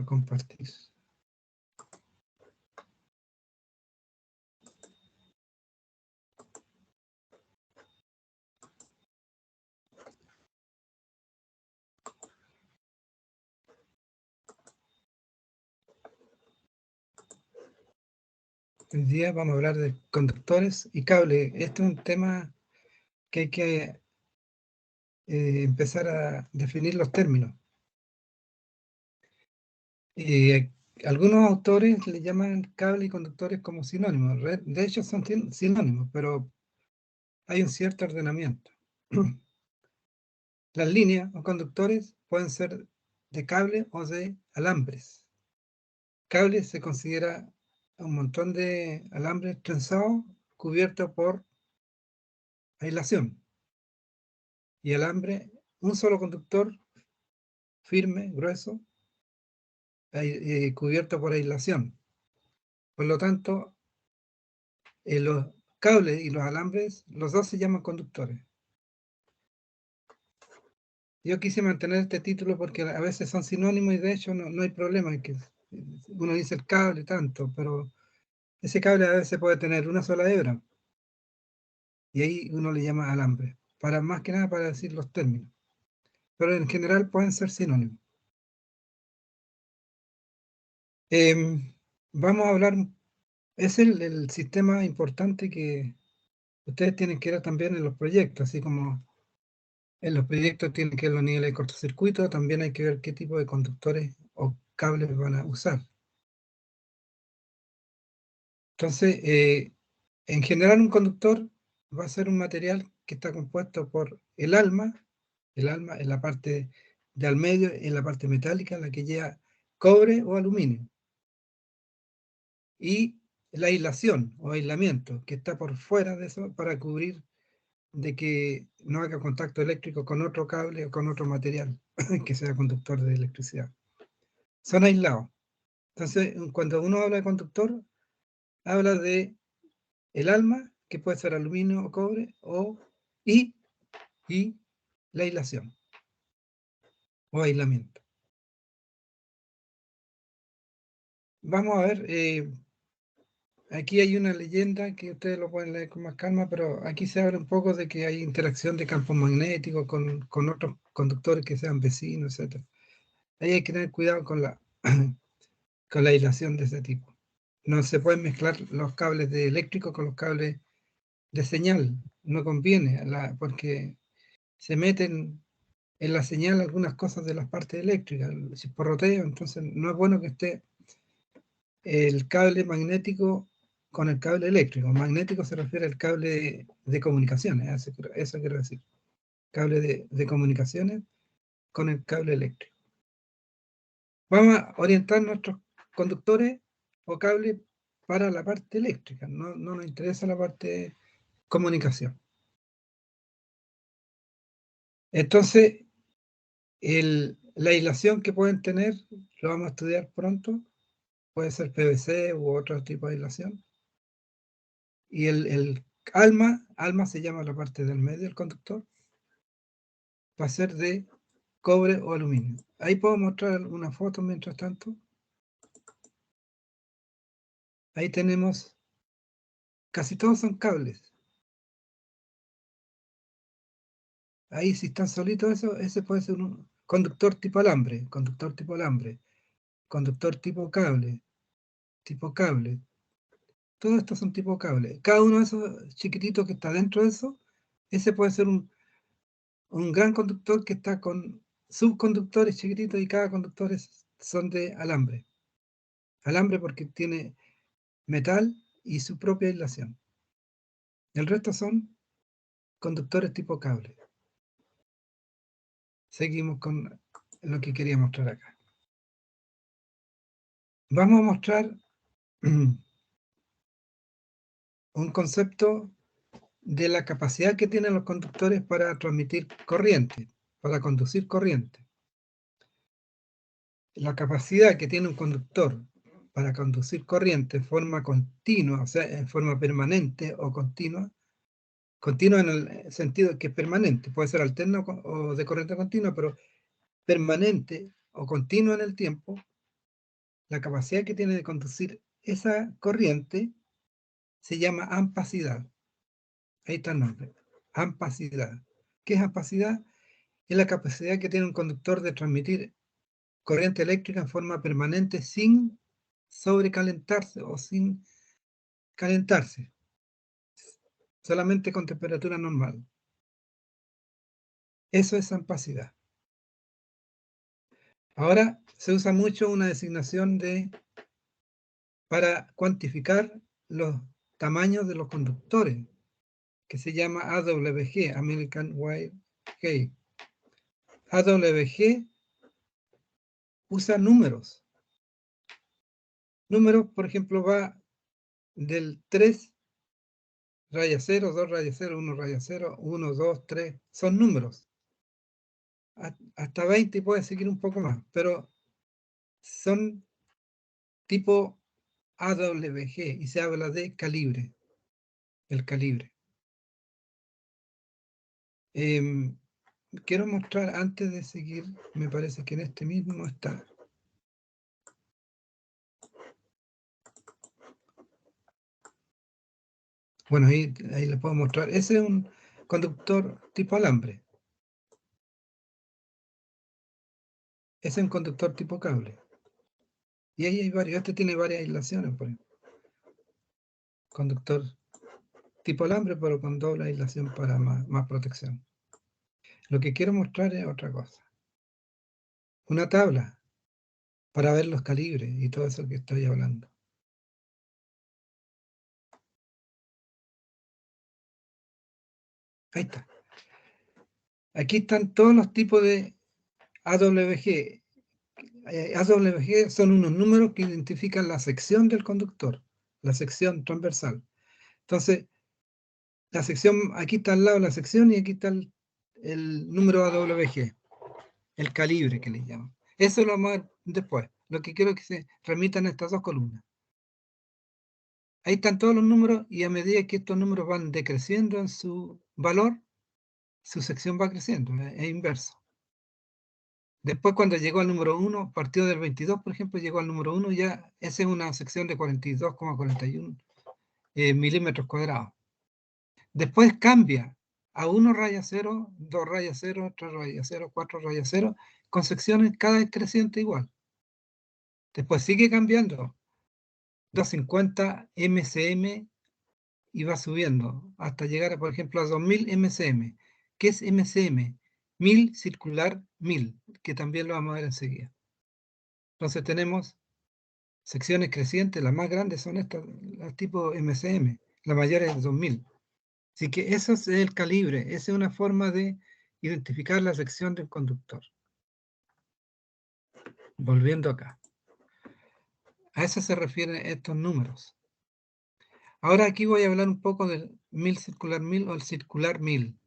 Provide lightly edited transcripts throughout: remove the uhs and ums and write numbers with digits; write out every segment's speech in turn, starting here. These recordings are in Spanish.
Compartir. Hoy día vamos a hablar de conductores y cable. Este es un tema que hay que empezar a definir los términos. Algunos autores le llaman cable y conductores como sinónimos. De hecho son sinónimos, pero hay un cierto ordenamiento. Las líneas o conductores pueden ser de cable o de alambres. Cable se considera un montón de alambres trenzados cubiertos por aislación. Y alambre, un solo conductor firme, grueso, cubierto por aislación. Por lo tanto, los cables y los alambres, los dos se llaman conductores. Yo quise mantener este título porque a veces son sinónimos y de hecho no hay problema en que uno dice el cable tanto, pero ese cable a veces puede tener una sola hebra y ahí uno le llama alambre, para más que nada para decir los términos, pero en general pueden ser sinónimos. Vamos a hablar, es el sistema importante que ustedes tienen que ver también en los proyectos, así como en los proyectos tienen que ver los niveles de cortocircuito, también hay que ver qué tipo de conductores o cables van a usar. Entonces, en general un conductor va a ser un material que está compuesto por el alma en la parte de al medio, en la parte metálica, la que lleva cobre o aluminio, y la aislación o aislamiento, que está por fuera de eso para cubrir de que no haga contacto eléctrico con otro cable o con otro material que sea conductor de electricidad. Son aislados. Entonces, cuando uno habla de conductor, habla de el alma, que puede ser aluminio o cobre, y la aislación o aislamiento. Vamos a ver, aquí hay una leyenda que ustedes lo pueden leer con más calma, pero aquí se habla un poco de que hay interacción de campos magnéticos con otros conductores que sean vecinos, etc. Ahí hay que tener cuidado con la aislación de ese tipo. No se pueden mezclar los cables de eléctrico con los cables de señal. No conviene, porque se meten en la señal algunas cosas de las partes eléctricas, el chisporroteo, entonces no es bueno que esté el cable magnético con el cable eléctrico. Magnético se refiere al cable de comunicaciones, eso quiero decir. Cable de comunicaciones con el cable eléctrico. Vamos a orientar nuestros conductores o cables para la parte eléctrica, no nos interesa la parte de comunicación. Entonces, la aislación que pueden tener, lo vamos a estudiar pronto, puede ser PVC u otro tipo de aislación. Y el alma se llama la parte del medio del conductor, va a ser de cobre o aluminio. Ahí puedo mostrar una foto mientras tanto. Ahí tenemos, casi todos son cables. Ahí si están solitos eso, ese puede ser un conductor tipo alambre, conductor tipo alambre, conductor tipo cable, tipo cable. Todos estos son tipo cable. Cada uno de esos chiquititos que está dentro de eso, ese puede ser un gran conductor que está con subconductores chiquititos y cada conductor son de alambre. Alambre porque tiene metal y su propia aislación. El resto son conductores tipo cable. Seguimos con lo que quería mostrar acá. Vamos a mostrar un concepto de la capacidad que tienen los conductores para transmitir corriente, para conducir corriente. La capacidad que tiene un conductor para conducir corriente en forma continua, o sea, en forma permanente o continua en el sentido que es permanente, puede ser alterna o de corriente continua, pero permanente o continua en el tiempo, la capacidad que tiene de conducir esa corriente se llama ampacidad. Ahí está el nombre, ampacidad. ¿Qué es ampacidad? Es la capacidad que tiene un conductor de transmitir corriente eléctrica en forma permanente sin sobrecalentarse o sin calentarse, solamente con temperatura normal. Eso es ampacidad. Ahora se usa mucho una designación para cuantificar los tamaños de los conductores, que se llama AWG, American Wire Gauge. AWG usa números. Números, por ejemplo, va del 3 raya 0, 2 raya 0, 1 raya 0, 1, 2, 3, son números. Hasta 20 y puede seguir un poco más, pero son tipo AWG y se habla de calibre, el calibre. Quiero mostrar antes de seguir, me parece que en este mismo está. Bueno, ahí les puedo mostrar. Ese es un conductor tipo alambre. Ese es un conductor tipo cable. Y ahí hay varios. Este tiene varias aislaciones, por ejemplo. Conductor tipo alambre, pero con doble aislación para más protección. Lo que quiero mostrar es otra cosa. Una tabla para ver los calibres y todo eso que estoy hablando. Ahí está. Aquí están todos los tipos de AWG. AWG son unos números que identifican la sección del conductor, la sección transversal. Entonces, la sección, aquí está al lado la sección y aquí está el número AWG, el calibre que le llaman. Eso lo vamos a ver después. Lo que quiero es que se remitan a estas dos columnas. Ahí están todos los números y a medida que estos números van decreciendo en su valor, su sección va creciendo, es inverso. Después cuando llegó al número 1, partió del 22, por ejemplo, llegó al número 1, ya esa es una sección de 42,41 milímetros cuadrados. Después cambia a 1 raya 0, 2 raya 0, 3 raya 0, 4 raya 0, con secciones cada vez creciente igual. Después sigue cambiando, 250 MCM y va subiendo hasta llegar, por ejemplo, a 2000 MCM. ¿Qué es MCM? 1000 circular 1000, que también lo vamos a ver enseguida. Entonces tenemos secciones crecientes, las más grandes son estas, las tipo MCM, la mayor es 2000. Así que eso es el calibre, esa es una forma de identificar la sección del conductor. Volviendo acá. A eso se refieren estos números. Ahora aquí voy a hablar un poco del 1000 circular 1000 o el circular 1000.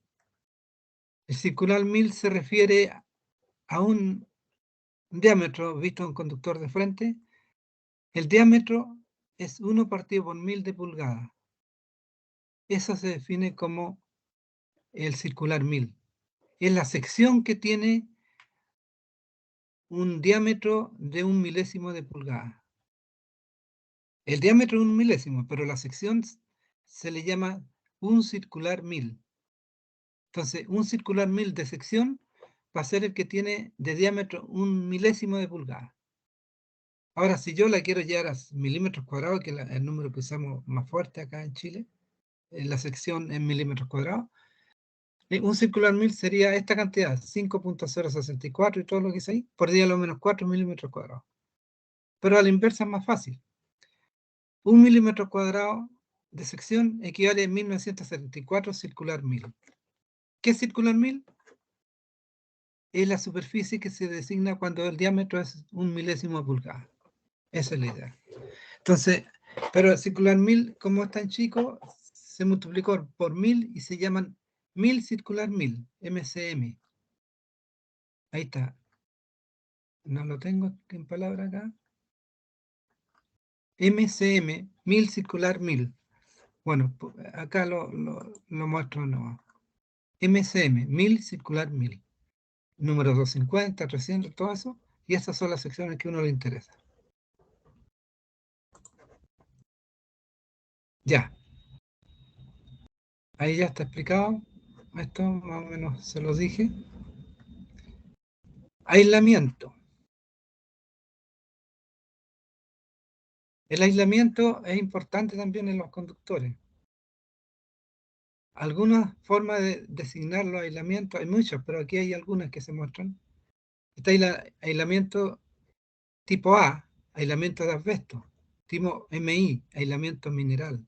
El circular 1000 se refiere a un diámetro visto en un conductor de frente. El diámetro es 1 partido por 1000 de pulgada. Eso se define como el circular 1000. Es la sección que tiene un diámetro de 1 milésimo de pulgada. El diámetro es 1 milésimo, pero la sección se le llama un circular 1000. Entonces, un circular 1000 de sección va a ser el que tiene de diámetro 1 milésimo de pulgada. Ahora, si yo la quiero llevar a milímetros cuadrados, que es el número que usamos más fuerte acá en Chile, en la sección en milímetros cuadrados, un circular 1000 sería esta cantidad, 5.064 y todo lo que es ahí, por 10 a lo menos 4 milímetros cuadrados. Pero a la inversa es más fácil. 1 milímetro cuadrado de sección equivale a 1974 circular 1000. ¿Qué es circular 1000? Es la superficie que se designa cuando el diámetro es 1 milésimo de pulgada. Esa es la idea. Entonces, pero el circular 1000, como es tan chico, se multiplicó por 1000 y se llaman 1000 circular 1000, MCM. Ahí está. No lo tengo en palabra acá. MCM, 1000 circular 1000. Bueno, acá lo muestro no. MCM, 1000 circular 1000. Número 250, 300, todo eso. Y esas son las secciones que a uno le interesa. Ya, ahí ya está explicado. Esto más o menos se lo dije. Aislamiento. El aislamiento es importante también en los conductores. Algunas formas de designar los aislamientos, hay muchas, pero aquí hay algunas que se muestran. Está aislamiento tipo A, aislamiento de asbesto. Tipo MI, aislamiento mineral.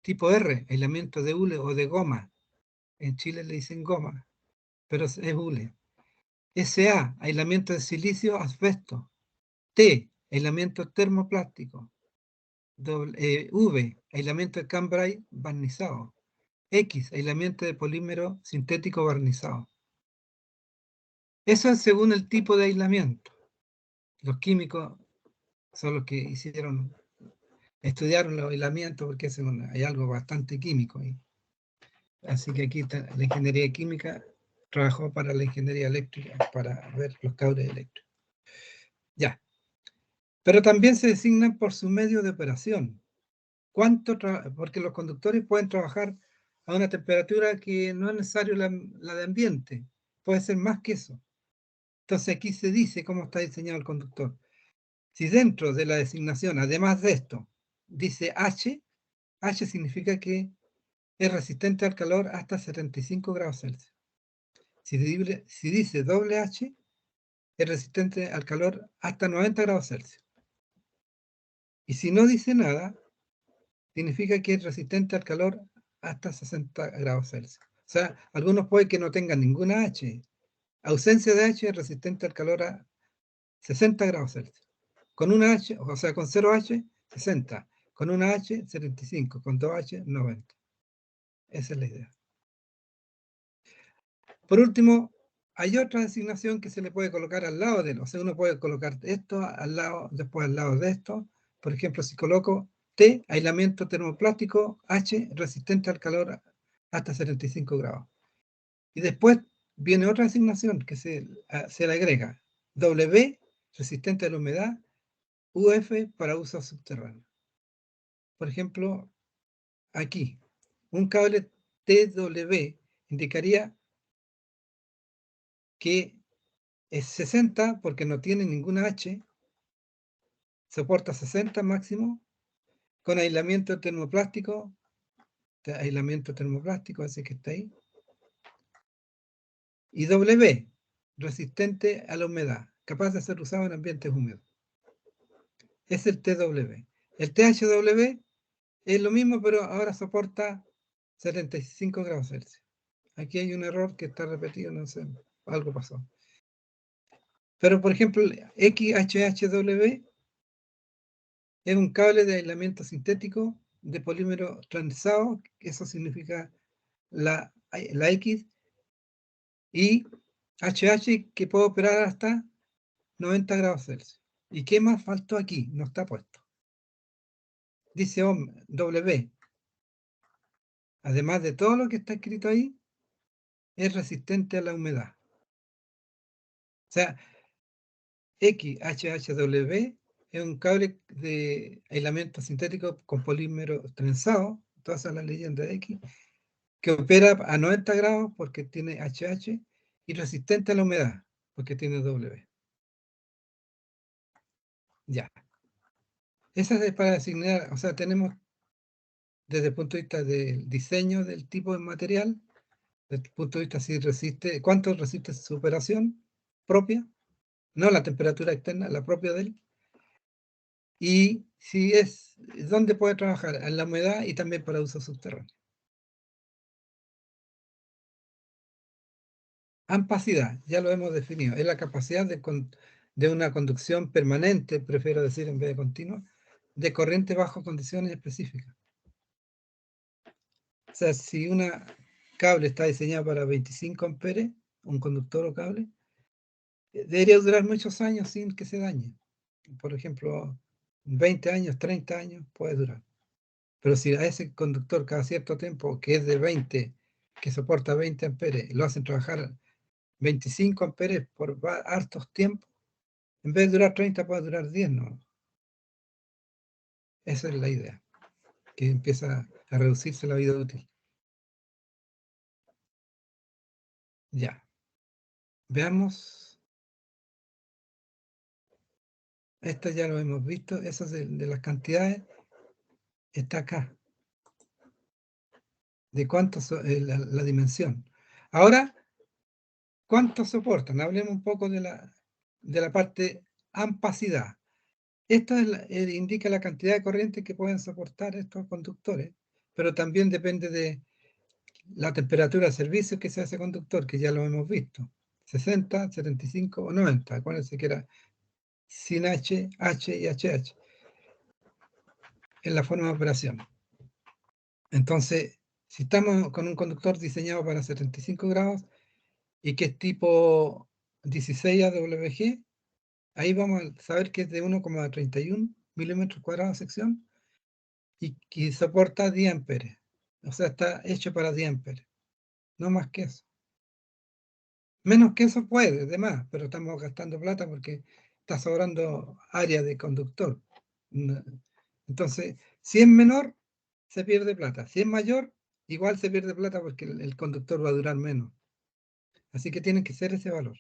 Tipo R, aislamiento de hule o de goma. En Chile le dicen goma, pero es hule. SA, aislamiento de silicio asbesto. T, aislamiento termoplástico. V, aislamiento de cambrai barnizado. X, aislamiento de polímero sintético barnizado. Eso es según el tipo de aislamiento. Los químicos son los que estudiaron los aislamientos porque hay algo bastante químico ahí. Así que aquí la ingeniería química trabajó para la ingeniería eléctrica para ver los cables eléctricos. Ya. Pero también se designan por su medio de operación. Porque los conductores pueden trabajar a una temperatura que no es necesario la de ambiente. Puede ser más que eso. Entonces aquí se dice cómo está diseñado el conductor. Si dentro de la designación, además de esto, dice H, H significa que es resistente al calor hasta 75 grados Celsius. Si dice doble H, es resistente al calor hasta 90 grados Celsius. Y si no dice nada, significa que es resistente al calor hasta 60 grados Celsius. O sea, algunos pueden que no tengan ninguna H. Ausencia de H es resistente al calor a 60 grados Celsius. Con una H, o sea, con 0H, 60. Con una H, 75. Con 2H, 90. Esa es la idea. Por último, hay otra designación que se le puede colocar al lado de él. O sea, uno puede colocar esto al lado, después al lado de esto. Por ejemplo, si coloco T, aislamiento termoplástico, H, resistente al calor hasta 75 grados. Y después viene otra designación que se le agrega. W, resistente a la humedad, UF para uso subterráneo. Por ejemplo, aquí, un cable TW indicaría que es 60 porque no tiene ninguna H, soporta 60 máximo, con aislamiento termoplástico, así que está ahí. Y W, resistente a la humedad, capaz de ser usado en ambientes húmedos. Es el TW. El THW es lo mismo, pero ahora soporta 75 grados Celsius. Aquí hay un error que está repetido, no sé, algo pasó. Pero, por ejemplo, XHHW es un cable de aislamiento sintético de polímero transizado, eso significa la X, y HH que puede operar hasta 90 grados Celsius. ¿Y qué más faltó aquí? No está puesto. Dice W. Además de todo lo que está escrito ahí, es resistente a la humedad. O sea, XHHW es un cable de aislamiento sintético con polímero trenzado, todas son las leyendas de X, que opera a 90 grados porque tiene HH y resistente a la humedad porque tiene W. Ya. Esa es para designar, o sea, tenemos desde el punto de vista del diseño del tipo de material, desde el punto de vista si resiste, cuánto resiste su operación propia, no la temperatura externa, la propia de él, y si es, dónde puede trabajar, en la humedad y también para uso subterráneo. Ampacidad, ya lo hemos definido, es la capacidad de una conducción permanente, prefiero decir en vez de continua, de corriente bajo condiciones específicas. O sea, si una cable está diseñada para 25 amperes, un conductor o cable, debería durar muchos años sin que se dañe. Por ejemplo, 20 años, 30 años puede durar. Pero si a ese conductor cada cierto tiempo, que es de 20, que soporta 20 amperes, lo hacen trabajar 25 amperes por hartos tiempos, en vez de durar 30 puede durar 10, ¿no? Esa es la idea. que empieza a reducirse la vida útil. Ya. Veamos. Esto ya lo hemos visto. Eso de las cantidades está acá. De cuánto la dimensión. Ahora, ¿cuánto soportan? Hablemos un poco de la parte ampacidad. Esto indica la cantidad de corriente que pueden soportar estos conductores, pero también depende de la temperatura de servicio que sea ese conductor, que ya lo hemos visto. 60, 75 o 90. Acuérdense que era sin H, H y HH en la forma de operación. Entonces, si estamos con un conductor diseñado para 75 grados y que es tipo 16 AWG, ahí vamos a saber que es de 1,31 milímetros cuadrados de sección y que soporta 10 amperes. O sea, está hecho para 10 amperes. No más que eso. Menos que eso puede, de más, pero estamos gastando plata porque está sobrando área de conductor. Entonces, si es menor, se pierde plata. Si es mayor, igual se pierde plata porque el conductor va a durar menos. Así que tiene que ser ese valor.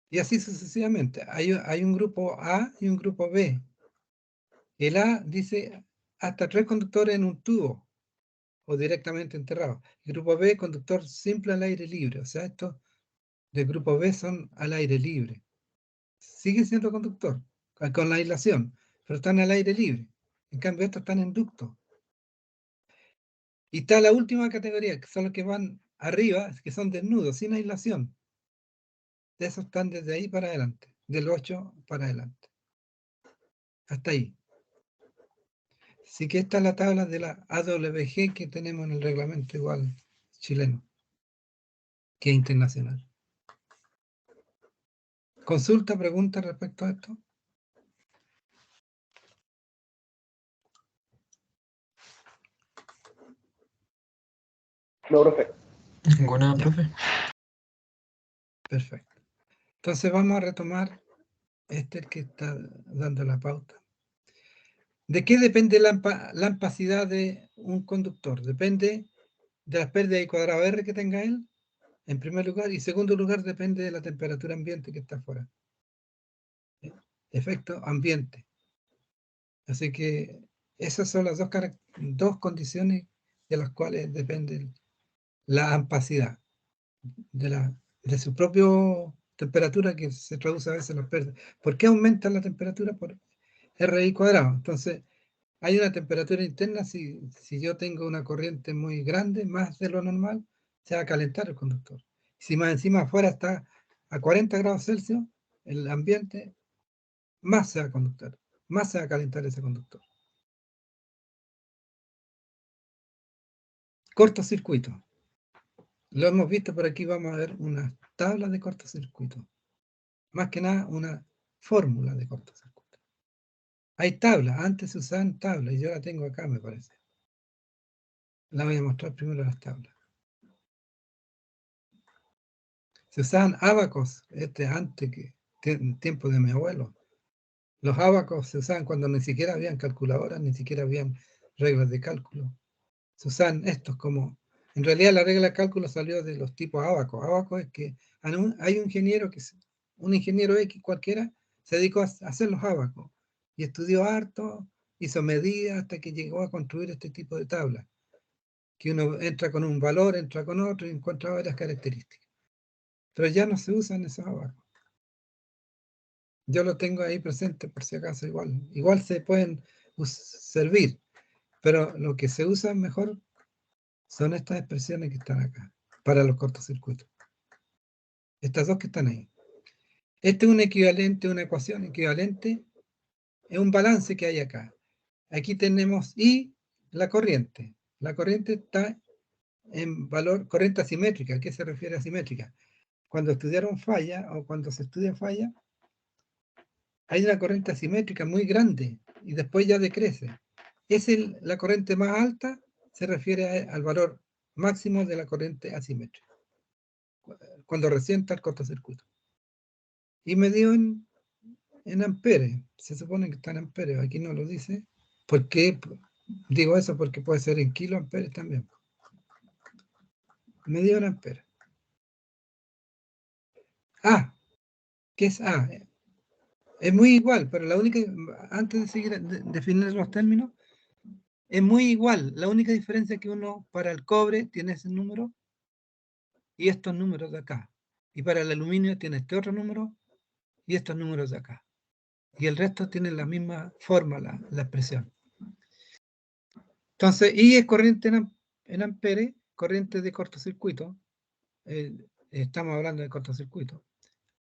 Y así sucesivamente. Hay un grupo A y un grupo B. El A dice hasta 3 conductores en un tubo o directamente enterrado. El grupo B, conductor simple al aire libre. O sea, estos del grupo B son al aire libre. Siguen siendo conductor, con la aislación, pero están al aire libre. En cambio, estos están en ducto. Y está la última categoría, que son los que van arriba, que son desnudos, sin aislación. De esos están desde ahí para adelante, del 8 para adelante. Hasta ahí. Así que esta es la tabla de la AWG que tenemos en el reglamento igual chileno, que es internacional. ¿Consulta, pregunta respecto a esto? No, profe. Ninguna, profe. Perfecto. Entonces vamos a retomar este que está dando la pauta. ¿De qué depende la ampacidad de un conductor? Depende de las pérdidas de cuadrado R que tenga él, en primer lugar, y en segundo lugar depende de la temperatura ambiente que está afuera. Efecto ambiente. Así que esas son las dos condiciones de las cuales depende la ampacidad de su propia temperatura, que se traduce a veces en las pérdidas. ¿Por qué aumenta la temperatura? Por RI cuadrado. Entonces, hay una temperatura interna, si yo tengo una corriente muy grande, más de lo normal, se va a calentar el conductor. Si más encima afuera está a 40 grados Celsius, el ambiente, más se va a conductar, más se va a calentar ese conductor. Cortocircuito. Lo hemos visto por aquí, vamos a ver una tabla de cortocircuito. Más que nada, una fórmula de cortocircuito. Hay tablas, antes se usaban tablas, y yo la tengo acá, me parece. La voy a mostrar primero las tablas. Se usaban ábacos, antes que en tiempo de mi abuelo. Los ábacos se usaban cuando ni siquiera habían calculadoras, ni siquiera habían reglas de cálculo. Se usaban estos como... En realidad la regla de cálculo salió de los tipos ábacos. Ábacos es que hay un ingeniero, un ingeniero X cualquiera, se dedicó a hacer los ábacos. Y estudió harto, hizo medidas hasta que llegó a construir este tipo de tablas. Que uno entra con un valor, entra con otro y encuentra varias características. Pero ya no se usan esos ábacos. Yo lo tengo ahí presente por si acaso igual. Igual se pueden servir, pero lo que se usa mejor son estas expresiones que están acá, para los cortocircuitos. Estas dos que están ahí. Este es un equivalente, una ecuación equivalente, es un balance que hay acá. Aquí tenemos I, la corriente. La corriente está en valor, corriente asimétrica. ¿A qué se refiere asimétrica? Cuando estudiaron falla, o cuando se estudia falla, hay una corriente asimétrica muy grande y después ya decrece. La corriente más alta se refiere al valor máximo de la corriente asimétrica, cuando recién está el cortocircuito. Y me dio en amperes. Se supone que está en amperes. Aquí no lo dice. ¿Por qué digo eso? Porque puede ser en kiloamperes también. Medio en amperes. A. ¿Qué es A? Es muy igual, pero la única, antes de seguir definir los términos, es muy igual. La única diferencia es que uno para el cobre tiene ese número y estos números de acá. Y para el aluminio tiene este otro número y estos números de acá. Y el resto tiene la misma forma, la expresión. Entonces, I es corriente en amperes, corriente de cortocircuito. Estamos hablando de cortocircuito.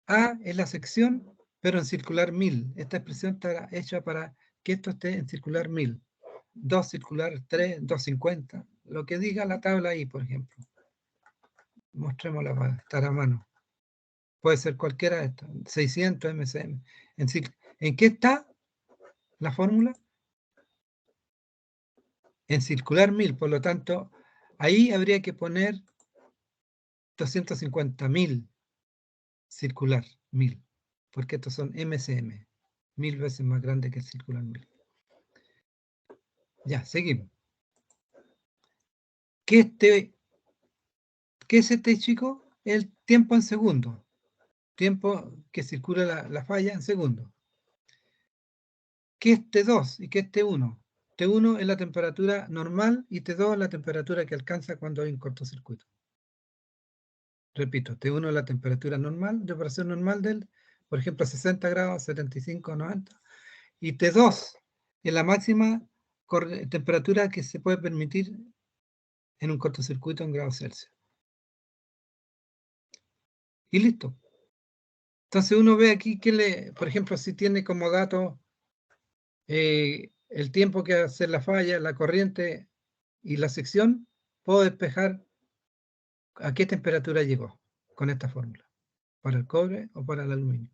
A es la sección, pero en circular 1000. Esta expresión está hecha para que esto esté en circular 1000. 2 circular 3, 250. Lo que diga la tabla ahí, por ejemplo. Mostrémosla para estar a mano. Puede ser cualquiera de estas. 600 MCM. ¿En qué está la fórmula? En circular 1000. Por lo tanto, ahí habría que poner 250.000 circular 1000. Porque estos son MCM. 1000 veces más grande que el circular 1000. Ya, seguimos. ¿Qué es este, chico? El tiempo en segundos. Tiempo que circula la falla en segundos. ¿Qué es T2 y qué es T1? T1 es la temperatura normal y T2 es la temperatura que alcanza cuando hay un cortocircuito. Repito, T1 es la temperatura normal, de operación normal del, por ejemplo, 60 grados, 75, 90. Y T2 es la máxima temperatura que se puede permitir en un cortocircuito en grados Celsius. Y listo. Entonces uno ve aquí que, por ejemplo, si tiene como dato el tiempo que hace la falla, la corriente y la sección, puedo despejar a qué temperatura llegó con esta fórmula, para el cobre o para el aluminio.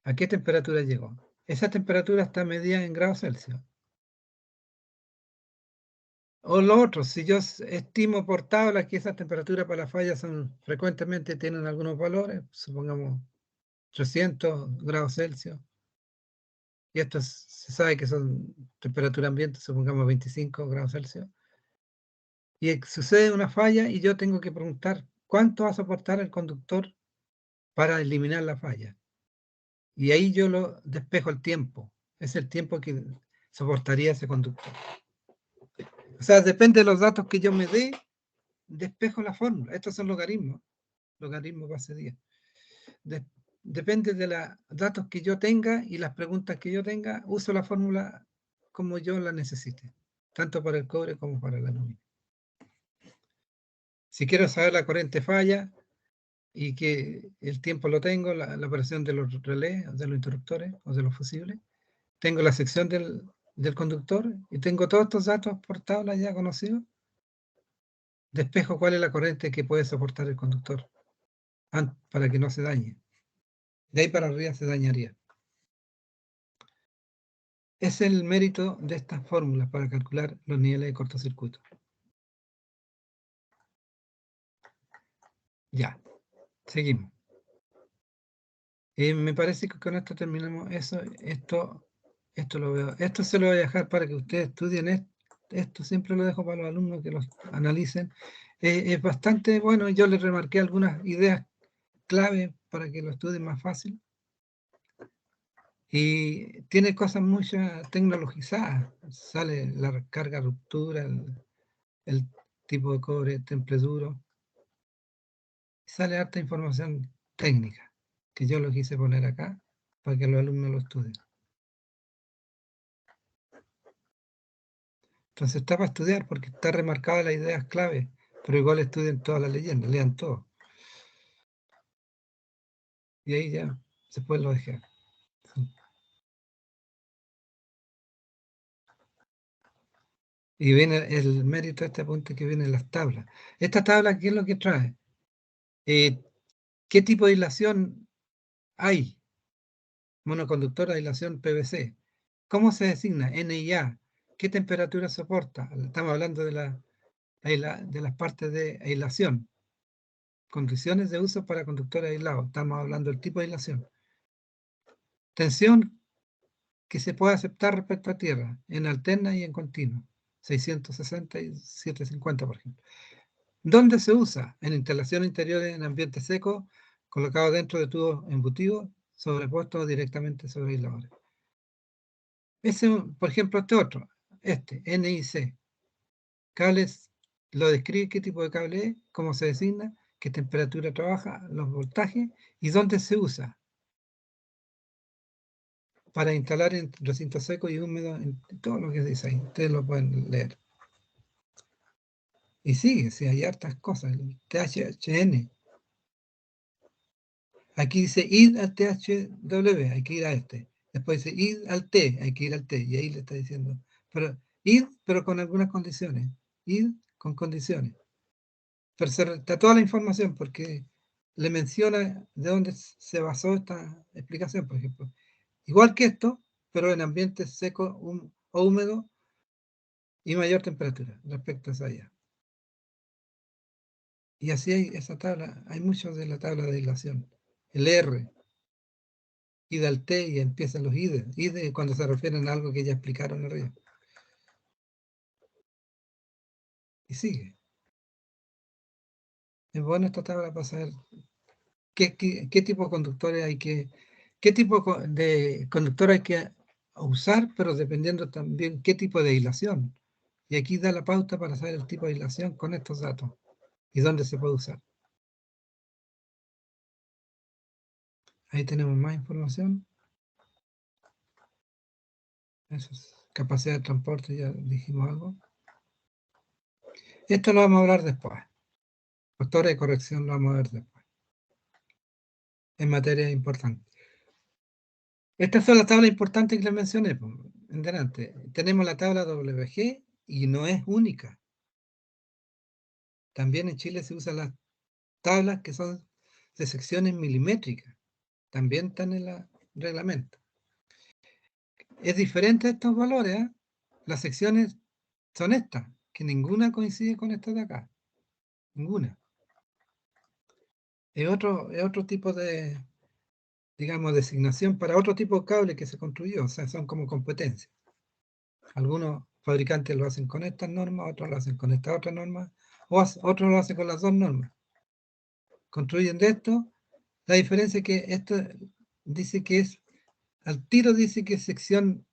¿A qué temperatura llegó? Esa temperatura está medida en grados Celsius. O lo otro, si yo estimo por tabla que esas temperaturas para la falla frecuentemente tienen algunos valores, supongamos 300 grados Celsius, y esto se sabe que son temperatura ambiente, supongamos 25 grados Celsius, y sucede una falla y yo tengo que preguntar cuánto va a soportar el conductor para eliminar la falla. Y ahí yo lo despejo el tiempo, es el tiempo que soportaría ese conductor. O sea, depende de los datos que yo me dé, despejo la fórmula. Estos son logaritmos base 10. Depende de los datos que yo tenga y las preguntas que yo tenga, uso la fórmula como yo la necesite, tanto para el cobre como para el aluminio. Si quiero saber la corriente falla y que el tiempo lo tengo, la operación de los relés, de los interruptores o de los fusibles, tengo la sección del conductor y tengo todos estos datos por tabla ya conocidos, despejo cuál es la corriente que puede soportar el conductor para que no se dañe. De ahí para arriba se dañaría. Es el mérito de estas fórmulas para calcular los niveles de cortocircuito. Ya, seguimos. Me parece que con esto terminamos eso. Esto lo veo. Esto se lo voy a dejar para que ustedes estudien. Esto siempre lo dejo para los alumnos que los analicen. Es bastante bueno. Yo les remarqué algunas ideas clave para que lo estudien más fácil. Y tiene cosas muy tecnologizadas. Sale la carga ruptura, el tipo de cobre, temple duro. Sale harta información técnica que yo lo quise poner acá para que los alumnos lo estudien. Entonces está para estudiar porque está remarcada las ideas clave, pero igual estudien toda la leyenda, lean todo. Y ahí ya después lo dejé. Y viene el mérito de este punto que viene en las tablas. Esta tabla, ¿qué es lo que trae? ¿Qué tipo de aislación hay? Monoconductora de aislación PVC. ¿Cómo se designa? NIA. ¿Qué temperatura soporta? Estamos hablando de las partes de aislación. Condiciones de uso para conductores aislados. Estamos hablando del tipo de aislación. Tensión que se puede aceptar respecto a tierra, en alterna y en continua. 660 y 750, por ejemplo. ¿Dónde se usa? En instalaciones interiores en ambiente seco, colocado dentro de tubos embutidos, sobrepuestos directamente sobre aisladores. Ese, por ejemplo, este otro, NIC. Cables, lo describe qué tipo de cable es, cómo se designa, qué temperatura trabaja, los voltajes y dónde se usa para instalar en recintos secos y húmedos, en todo lo que dice ahí. Ustedes lo pueden leer. Y sigue, si hay hartas cosas. El THN. Aquí dice id al THW, hay que ir a este. Después dice id al T, hay que ir al T. Y ahí le está diciendo. Pero id, pero con algunas condiciones. Id con condiciones. Pero está toda la información porque le menciona de dónde se basó esta explicación, por ejemplo. Igual que esto, pero en ambientes secos o húmedos y mayor temperatura respecto a esa área. Y así hay esa tabla, hay muchos de la tabla de aislación. El R, id al T y empiezan los id. Id cuando se refieren a algo que ya explicaron arriba. Y sigue. Es bueno esta tabla para saber qué tipo de conductores hay que, qué tipo de conductor hay que usar, pero dependiendo también qué tipo de aislación. Y aquí da la pauta para saber el tipo de aislación con estos datos y dónde se puede usar. Ahí tenemos más información. Eso es capacidad de transporte, ya dijimos algo. Esto lo vamos a hablar después. Factores de corrección lo vamos a ver después. En materia importante. Estas son las tablas importantes que les mencioné. En delante. Tenemos la tabla WG y no es única. También en Chile se usan las tablas que son de secciones milimétricas. También están en el reglamento. Es diferente a estos valores. Las secciones son estas, que ninguna coincide con esta de acá. Ninguna. Es otro tipo de, digamos, designación para otro tipo de cable que se construyó. O sea, son como competencias. Algunos fabricantes lo hacen con estas normas, otros lo hacen con esta otra norma, o otros lo hacen con las dos normas. Construyen de esto. La diferencia es que esto dice que es, al tiro dice que es sección,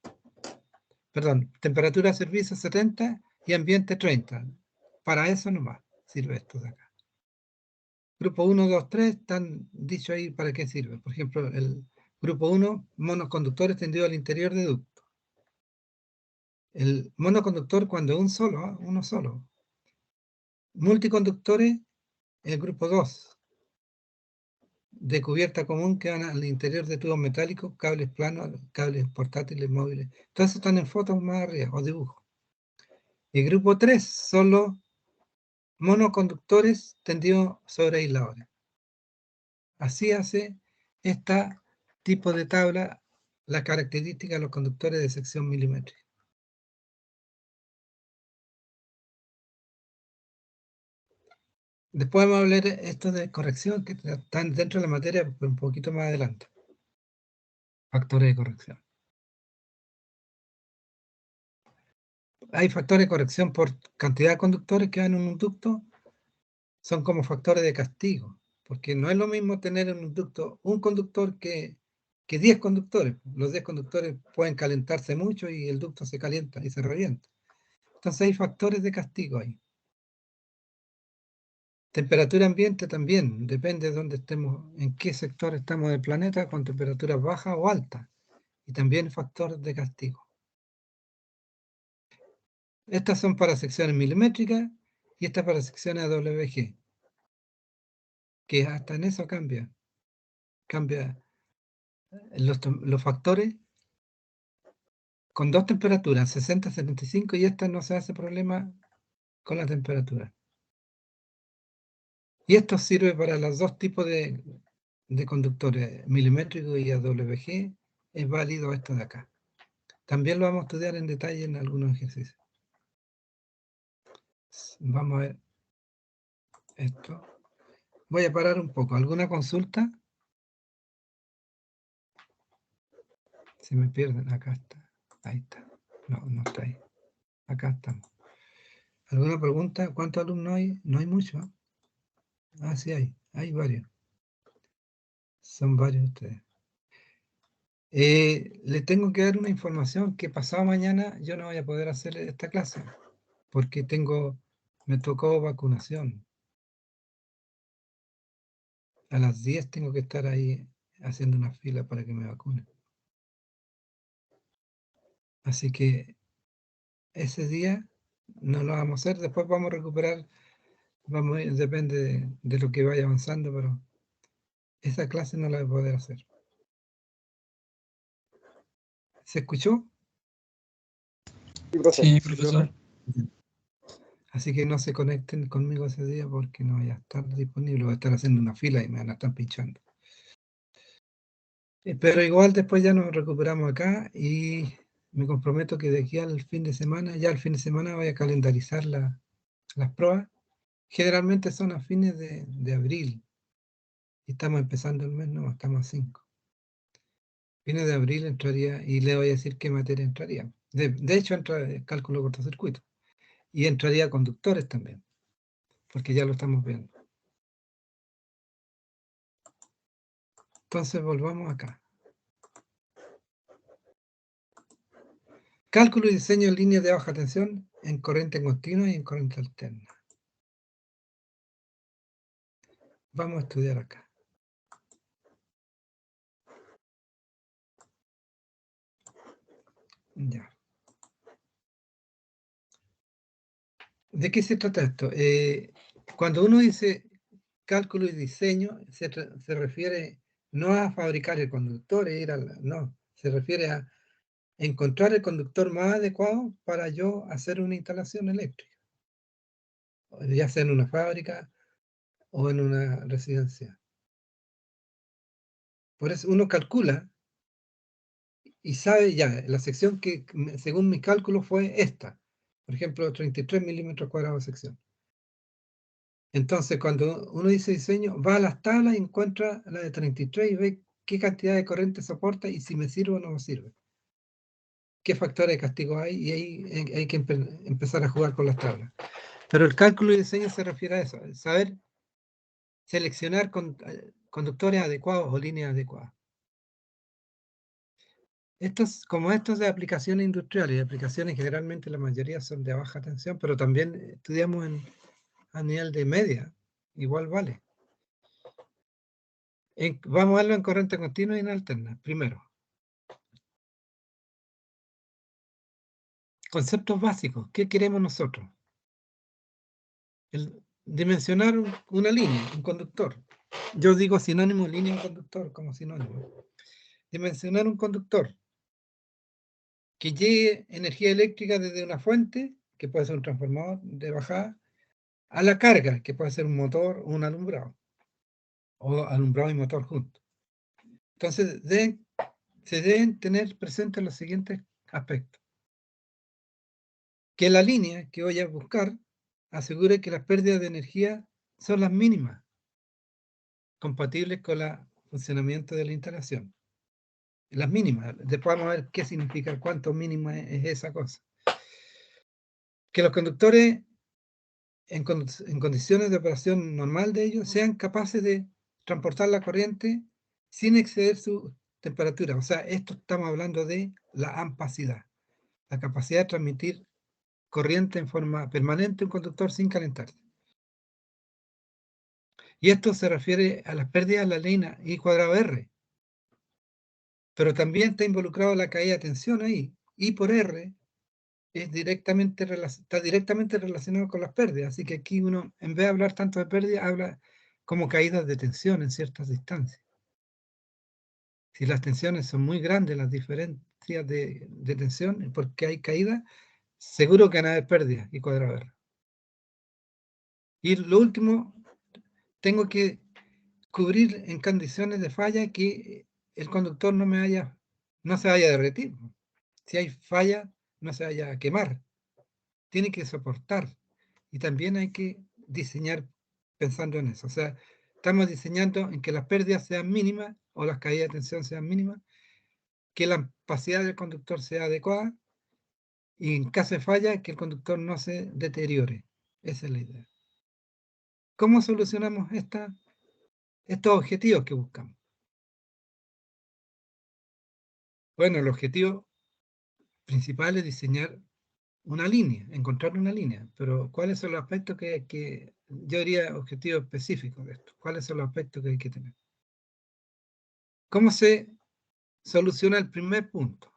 perdón, temperatura de servicio 70 y ambiente 30. Para eso nomás sirve esto de acá. Grupo 1, 2, 3 están dicho ahí para qué sirve. Por ejemplo, el grupo 1, monoconductores tendidos al interior de ducto. El monoconductor cuando es uno solo. Multiconductores, el grupo 2, de cubierta común que van al interior de tubos metálicos, cables planos, cables portátiles, móviles. Todos están en fotos más arriba o dibujos. El grupo 3 son los monoconductores tendidos sobre aisladores. Así hace este tipo de tabla las características de los conductores de sección milimétrica. Después vamos a hablar esto de corrección, que están dentro de la materia, pero un poquito más adelante. Factores de corrección. Hay factores de corrección por cantidad de conductores que van en un ducto, son como factores de castigo, porque no es lo mismo tener en un ducto un conductor que 10 conductores. Los 10 conductores pueden calentarse mucho y el ducto se calienta y se revienta. Entonces hay factores de castigo ahí. Temperatura ambiente también, depende de dónde estemos, en qué sector estamos del planeta, con temperaturas bajas o altas. Y también factor de castigo. Estas son para secciones milimétricas y estas para secciones AWG. Que hasta en eso cambia. Cambia los factores con dos temperaturas, 60, 75, y esta no se hace problema con la temperatura. Y esto sirve para los dos tipos de conductores, milimétrico y AWG. Es válido esto de acá. También lo vamos a estudiar en detalle en algunos ejercicios. Vamos a ver esto. Voy a parar un poco. ¿Alguna consulta? Se me pierden, acá está. Ahí está. No, no está ahí. Acá estamos. ¿Alguna pregunta? ¿Cuántos alumnos hay? No hay muchos. Ah, sí hay. Hay varios. Son varios ustedes. Le tengo que dar una información que pasado mañana yo no voy a poder hacer esta clase porque me tocó vacunación. A las 10 tengo que estar ahí haciendo una fila para que me vacunen. Así que ese día no lo vamos a hacer, después vamos a recuperar, depende de lo que vaya avanzando, pero esa clase no la voy a poder hacer. ¿Se escuchó? Sí, profe. Sí, profesor. Así que no se conecten conmigo ese día porque no voy a estar disponible, voy a estar haciendo una fila y me van a estar pinchando. Pero igual después ya nos recuperamos acá y me comprometo que de aquí al fin de semana, ya al fin de semana voy a calendarizar las pruebas. Generalmente son a fines de abril. Y estamos empezando el mes, no, estamos a 5. Fines de abril entraría, y le voy a decir qué materia entraría. De hecho, entra cálculo cortocircuito. Y entraría conductores también, porque ya lo estamos viendo. Entonces volvamos acá. Cálculo y diseño de líneas de baja tensión en corriente continua y en corriente alterna. Vamos a estudiar acá. Ya. ¿De qué se trata esto? Cuando uno dice cálculo y diseño, se refiere no a fabricar el conductor, no, se refiere a encontrar el conductor más adecuado para yo hacer una instalación eléctrica, ya sea en una fábrica o en una residencia. Por eso uno calcula y sabe ya, la sección que según mis cálculos fue esta, por ejemplo, 33 milímetros cuadrados de sección. Entonces, cuando uno dice diseño, va a las tablas y encuentra la de 33 y ve qué cantidad de corriente soporta y si me sirve o no me sirve. Qué factores de castigo hay y ahí hay que empezar a jugar con las tablas. Pero el cálculo y diseño se refiere a eso, saber seleccionar conductores adecuados o líneas adecuadas. Como estos de aplicaciones industriales y aplicaciones generalmente la mayoría son de baja tensión, pero también estudiamos a nivel de media, igual vale. Vamos a verlo en corriente continua y en alterna, primero. Conceptos básicos, ¿qué queremos nosotros? Dimensionar una línea, un conductor. Yo digo sinónimo, línea y conductor como sinónimo. Dimensionar un conductor que llegue energía eléctrica desde una fuente, que puede ser un transformador de bajada, a la carga, que puede ser un motor o un alumbrado, o alumbrado y motor juntos. Entonces, se deben tener presentes los siguientes aspectos. Que la línea que voy a buscar asegure que las pérdidas de energía son las mínimas, compatibles con el funcionamiento de la instalación. Las mínimas. Después vamos a ver qué significa, cuánto mínima es esa cosa. Que los conductores en condiciones de operación normal de ellos sean capaces de transportar la corriente sin exceder su temperatura. O sea, esto estamos hablando de la ampacidad, la capacidad de transmitir corriente en forma permanente a un conductor sin calentarse. Y esto se refiere a las pérdidas de la ley I cuadrado R. Pero también está involucrado la caída de tensión ahí. I por R está directamente relacionado con las pérdidas. Así que aquí uno, en vez de hablar tanto de pérdidas, habla como caídas de tensión en ciertas distancias. Si las tensiones son muy grandes, las diferencias de tensión, porque hay caída, seguro que van a haber pérdidas I cuadrado R. Y lo último, tengo que cubrir en condiciones de falla que el conductor no se vaya a derretir. Si hay falla, no se vaya a quemar. Tiene que soportar. Y también hay que diseñar pensando en eso. O sea, estamos diseñando en que las pérdidas sean mínimas o las caídas de tensión sean mínimas, que la capacidad del conductor sea adecuada y en caso de falla, que el conductor no se deteriore. Esa es la idea. ¿Cómo solucionamos estos objetivos que buscamos? Bueno, el objetivo principal es diseñar una línea, encontrar una línea, pero ¿cuáles son los aspectos que yo diría objetivos específicos de esto? ¿Cuáles son los aspectos que hay que tener? ¿Cómo se soluciona el primer punto?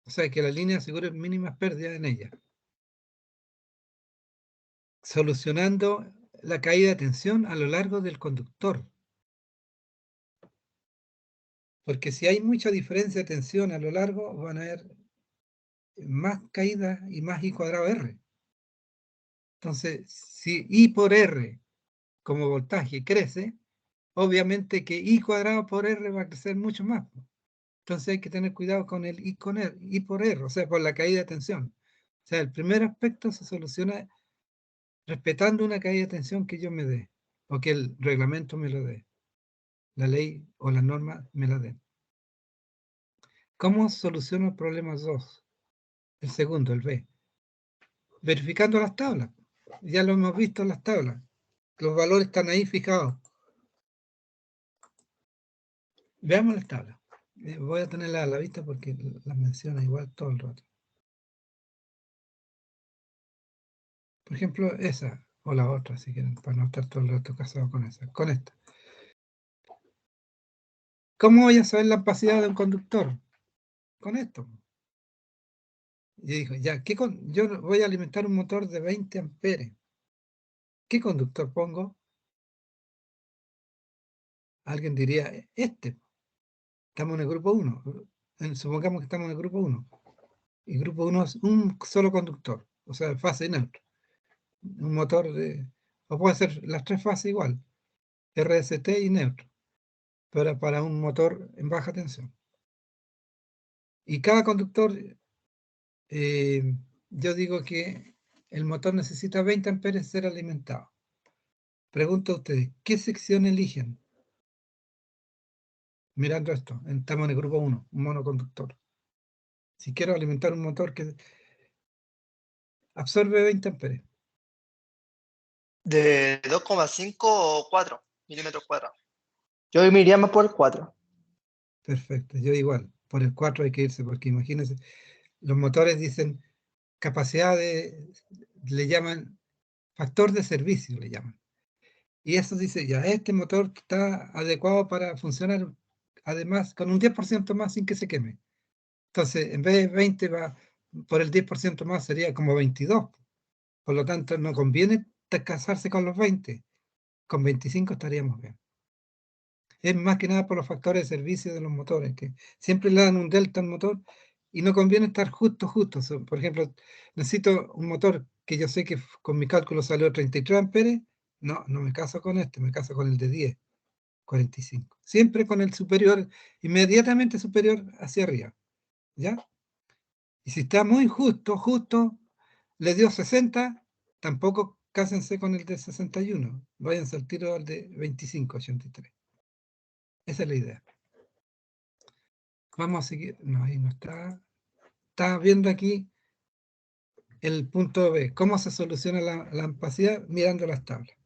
O sea, que la línea asegure mínimas pérdidas en ella. Solucionando la caída de tensión a lo largo del conductor. Porque si hay mucha diferencia de tensión a lo largo, van a haber más caídas y más I cuadrado R. Entonces, si I por R como voltaje crece, obviamente que I cuadrado por R va a crecer mucho más. Entonces hay que tener cuidado con el I con R, I por R, o sea, por la caída de tensión. O sea, el primer aspecto se soluciona respetando una caída de tensión que yo me dé, o que el reglamento me lo dé, la ley o la norma me la den. ¿Cómo soluciono el problema 2? El segundo, el B. Verificando las tablas. Ya lo hemos visto en las tablas. Los valores están ahí fijados. Veamos las tablas. Voy a tenerlas a la vista porque las menciona igual todo el rato. Por ejemplo, esa o la otra, si quieren, para no estar todo el rato casado con esa. Con esta. ¿Cómo voy a saber la capacidad de un conductor? Con esto. Y dijo, ya, yo voy a alimentar un motor de 20 amperes. ¿Qué conductor pongo? Alguien diría, este. Estamos en el grupo 1. Supongamos que estamos en el grupo 1. Y grupo 1 es un solo conductor, o sea, fase neutra. Un motor de... O puede ser las tres fases igual, RST y neutro, pero para un motor en baja tensión. Y cada conductor, yo digo que el motor necesita 20 amperes ser alimentado. Pregunto a ustedes, ¿qué sección eligen? Mirando esto, estamos en el grupo 1, un monoconductor. Si quiero alimentar un motor que absorbe 20 amperes. De 2,5 o 4 milímetros cuadrados. Yo me iría más por el 4. Perfecto, yo igual. Por el 4 hay que irse, porque imagínense, los motores dicen capacidad le llaman factor de servicio, le llaman. Y eso dice, ya, este motor está adecuado para funcionar, además, con un 10% más sin que se queme. Entonces, en vez de 20, va por el 10% más, sería como 22. Por lo tanto, no conviene casarse con los 20. Con 25 estaríamos bien. Es más que nada por los factores de servicio de los motores, que siempre le dan un delta al motor y no conviene estar justo. Por ejemplo, necesito un motor que yo sé que con mi cálculo salió 33 amperes, no me caso con este, me caso con el de 10, 45. Siempre con el superior, inmediatamente superior hacia arriba, ¿ya? Y si está muy justo, le dio 60, tampoco cásense con el de 61, váyanse al tiro al de 25, 83. Esa es la idea. Vamos a seguir. No, ahí no está. Está viendo aquí el punto B. ¿Cómo se soluciona la opacidad? Mirando las tablas.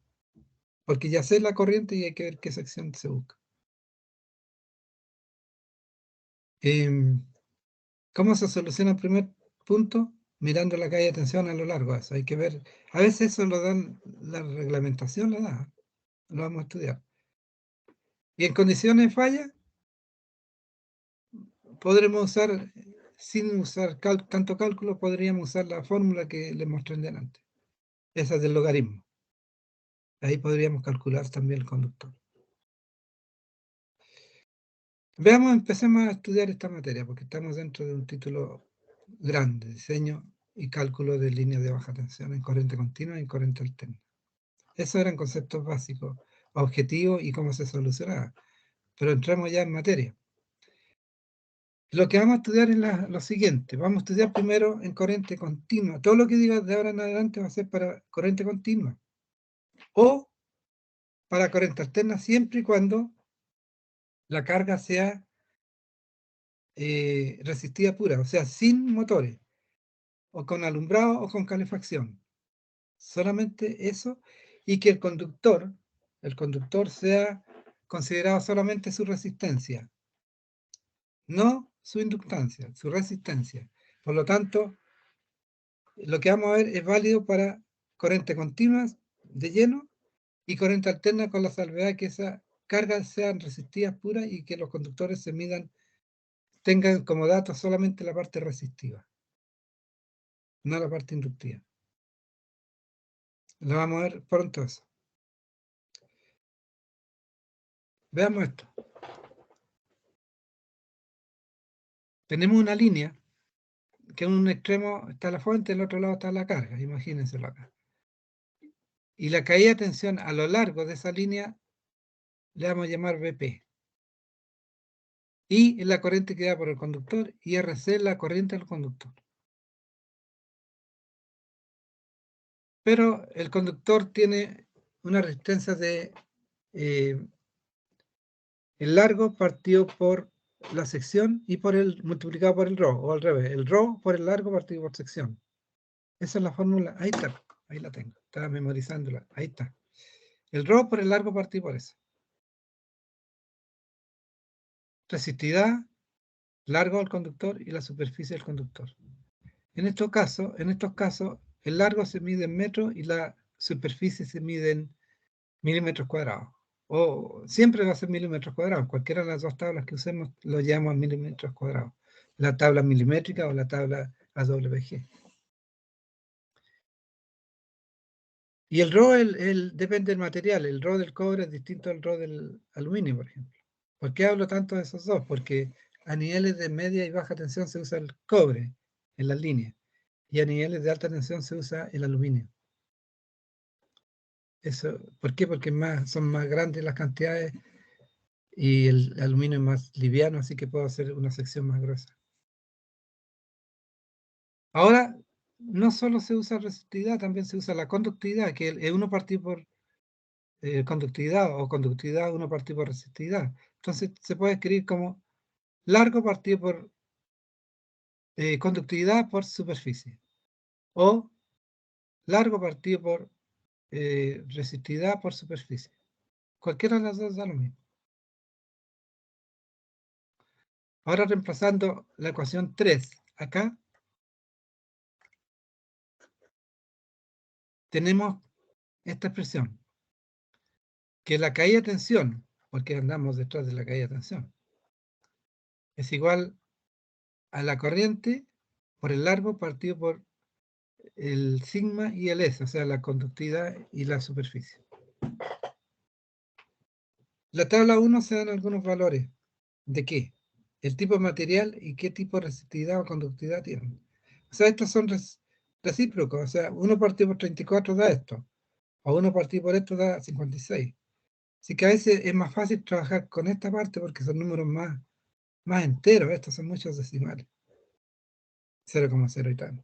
Porque ya sé la corriente y hay que ver qué sección se busca. ¿Cómo se soluciona el primer punto? Mirando la caída de tensión a lo largo de eso. Hay que ver. A veces eso lo dan, la reglamentación lo da. Lo vamos a estudiar. Y en condiciones de falla, podremos usar, sin usar tanto cálculo, podríamos usar la fórmula que les mostré en delante. Esa es del logaritmo. Ahí podríamos calcular también el conductor. Veamos, empecemos a estudiar esta materia, porque estamos dentro de un título grande, diseño y cálculo de líneas de baja tensión en corriente continua y en corriente alterna. Esos eran conceptos básicos, objetivos y cómo se solucionaba. Pero entramos ya en materia. Lo que vamos a estudiar es lo siguiente. Vamos a estudiar primero en corriente continua. Todo lo que diga de ahora en adelante va a ser para corriente continua. O para corriente alterna, siempre y cuando la carga sea resistida pura, o sea, sin motores, o con alumbrado o con calefacción. Solamente eso, y que el conductor sea considerado solamente su resistencia, no su inductancia, su resistencia. Por lo tanto, lo que vamos a ver es válido para corriente continua de lleno y corriente alterna, con la salvedad que esas cargas sean resistidas puras y que los conductores tengan como dato solamente la parte resistiva, no la parte inductiva. Lo vamos a ver pronto eso. Veamos esto. Tenemos una línea que en un extremo está la fuente, en el otro lado está la carga, imagínenselo acá. Y la caída de tensión a lo largo de esa línea le vamos a llamar BP. I es la corriente que da por el conductor y RC es la corriente del conductor. Pero el conductor tiene una resistencia de el largo partido por la sección y por el multiplicado por el ρ, o al revés, el ρ por el largo partido por sección. Esa es la fórmula, ahí está, ahí la tengo, estaba memorizándola, ahí está. El ρ por el largo partido por eso. Resistividad, largo del conductor y la superficie del conductor. En estos casos, el largo se mide en metros y la superficie se mide en milímetros cuadrados. O siempre va a ser milímetros cuadrados. Cualquiera de las dos tablas que usemos lo llamamos milímetros cuadrados. La tabla milimétrica o la tabla AWG. Y el ρ depende del material. El ρ del cobre es distinto al ρ del aluminio, por ejemplo. ¿Por qué hablo tanto de esos dos? Porque a niveles de media y baja tensión se usa el cobre en las líneas. Y a niveles de alta tensión se usa el aluminio. Eso, ¿por qué? Porque son más grandes las cantidades y el aluminio es más liviano, así que puedo hacer una sección más gruesa. Ahora, no solo se usa resistividad, también se usa la conductividad, que es 1 partido por conductividad, o conductividad 1 partido por resistividad. Entonces se puede escribir como largo partido por conductividad por superficie, o largo partido por resistividad por superficie. Cualquiera de las dos da lo mismo. Ahora, reemplazando la ecuación 3 acá, tenemos esta expresión, que la caída de tensión, porque andamos detrás de la caída de tensión, es igual a la corriente por el largo partido por el sigma y el S, o sea, la conductividad y la superficie. La tabla 1 se dan algunos valores. ¿De qué? El tipo de material y qué tipo de resistividad o conductividad tienen. O sea, estos son recíprocos, o sea, 1 partido por 34 da esto, o 1 partido por esto da 56. Así que a veces es más fácil trabajar con esta parte porque son números más enteros, estos son muchos decimales. 0,0 y tanto.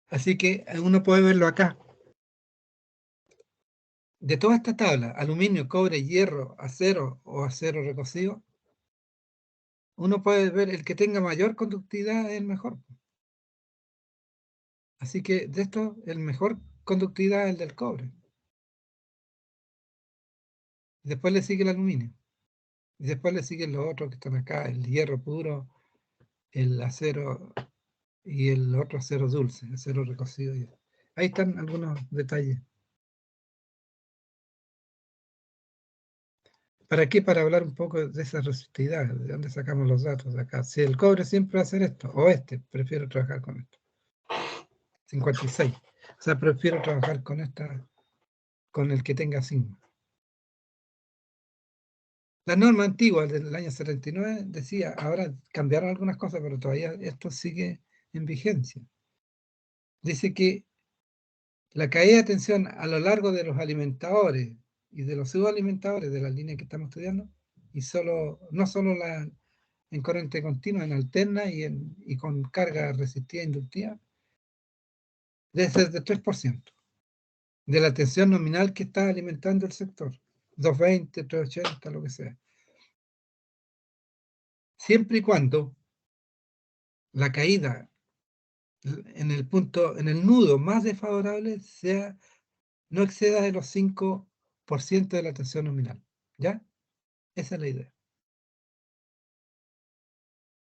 Así que uno puede verlo acá. De toda esta tabla, aluminio, cobre, hierro, acero o acero recocido, uno puede ver el que tenga mayor conductividad es el mejor. Así que de esto, el mejor conductividad es el del cobre. Después le sigue el aluminio. Y después le siguen los otros que están acá, el hierro puro, el acero y el otro acero dulce, acero recocido. Ahí están algunos detalles. ¿Para qué? Para hablar un poco de esa resistividad, de dónde sacamos los datos de acá. Si el cobre siempre va a hacer esto, o prefiero trabajar con esto. 56. O sea, prefiero trabajar con el que tenga sigma. La norma antigua del año 79 decía, ahora cambiaron algunas cosas, pero todavía esto sigue en vigencia. Dice que la caída de tensión a lo largo de los alimentadores y de los subalimentadores de la línea que estamos estudiando, y no solo en corriente continua, en alterna y con carga resistiva e inductiva, debe ser de 3% de la tensión nominal que está alimentando el sector, 220, 380, lo que sea. siempre y cuando la caída en el punto, en el nudo más desfavorable sea, no exceda de los 5% de la tensión nominal. ¿Ya? Esa es la idea.